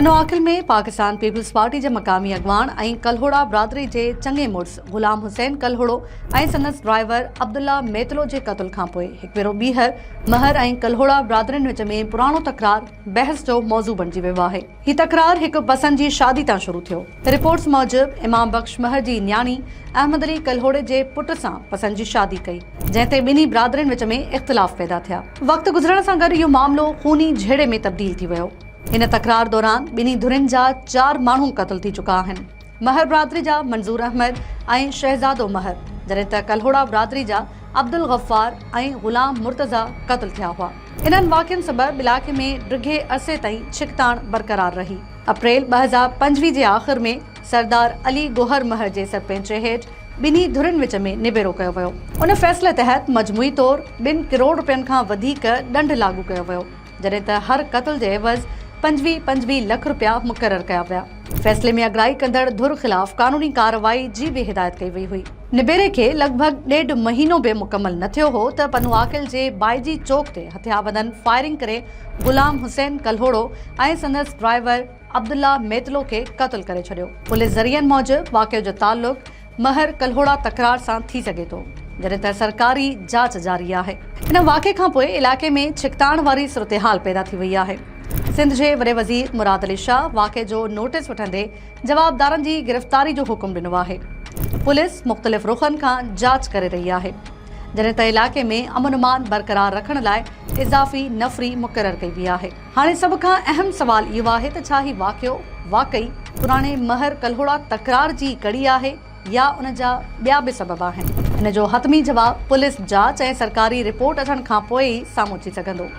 पनवाकिल में Pakistan peoples party के मकामी अगवान ऐं कल्होड़ा बिरादरी के चंगे मुड़स गुलाम हुसैन कल्होड़ो ऐं संदसि ड्राइवर अब्दुल्ला मेतलो के कत्ल खां पोइ हिकु भेरो ॿीहर महर ऐं कल्होड़ा बिरादरियुनि विच में पुराणो तकरार बहस जो मौज़ू बणिजी वियो आहे। हीउ तकरार हिकु पसंद जी शादी तां शुरू थियो। रिपोर्ट्स मूजिब इमाम बख्श महर जी न्याणी अहमद अली कल्होड़े जे पुट सां पसंद जी शादी कई, जंहिं ते ॿिन्ही बिरादरियुनि विच में इख़्तिलाफ़ पैदा थिया। वक़्तु गुज़रण सां गॾु इहो मामलो खूनी झेड़े में तब्दील थी वियो। इन तकरार दौरान ॿिन्ही धुरियुनि जा 4 माण्हू क़त्ल थी चुका आहिनि। महर बिरादरी जा मंज़ूर अहमद ऐं शहज़ादो महर, जॾहिं त कल्होड़ा बिरादरी जा अब्दुल गफ़ार ऐं गुलाम मुर्तज़ा क़त्ल थिया हुआ। इन्हनि वाक़िअनि सबबि इलाइक़े में डिघे अरसे ताईं छिकताण बरक़रार रही। अप्रैल 2025 जे आख़िर में सरदार अली गोहर महर जे सरपंच हेठि ॿिन्ही धुरियुनि विच में निबेरो कयो वियो। उन फ़ैसिले तहत मजमूई तौर 2 करोड़ रुपयनि खां वधीक ॾंढ लागू कयो वियो, जॾहिं त हर क़त्ल जे एवज़ 25 लख रुपया मुक़रर कया विया। फ़ैसिले में अगराई कंदड़ धुर ख़िलाफ़ कानूनी कार्रवाई जी भी हिदायत कई वई हुई। निबेरे खे लॻभॻि 1.5 महीनो बि मुकमल न थियो हो त पनवाकिल जे बाइजी चौक ते हथियारबंदनि फायरिंग करे गुलाम हुसैन कल्होड़ो ऐं संदसि ड्राइवर अब्दुल्ला मेतलो खे क़त्ल करे छॾियो। पुलिस ज़रियनि मूजिबि वाक़िए जो ताल्लुक़ महर कल्होड़ा तकरार सां थी सघे थो, जॾहिं त सरकारी जांच जारी आहे। इन वाक़िए खां पोइ इलाइक़े में छिकताण वारी सूरतहाल पैदा थी वई आहे। सिंध जे वॾे वज़ीर मुराद अली शाह वाक़िए जो नोटिस वठंदे जवाबदारनि जी गिरफ़्तारी जो हुकुम ॾिनो आहे। पुलिस मुख़्तलिफ़ रुख़नि खां जांच करे रही आहे, जॾहिं त इलाइक़े में अमन बरक़रार रखण लाइ इज़ाफ़ी नफ़री मुक़रर कई वई आहे। हाणे सभ खां अहम सवाल इहो आहे त छा हीउ वाक़ियो वाक़ई पुराणे महर कल्होड़ा तकरार जी कड़ी आहे या उन जा ॿिया बि सबब आहिनि। इन जो हतमी जवाब पुलिस जांच ऐं सरकारी रिपोर्ट अचण खां पोइ ई साम्हूं अची सघंदो।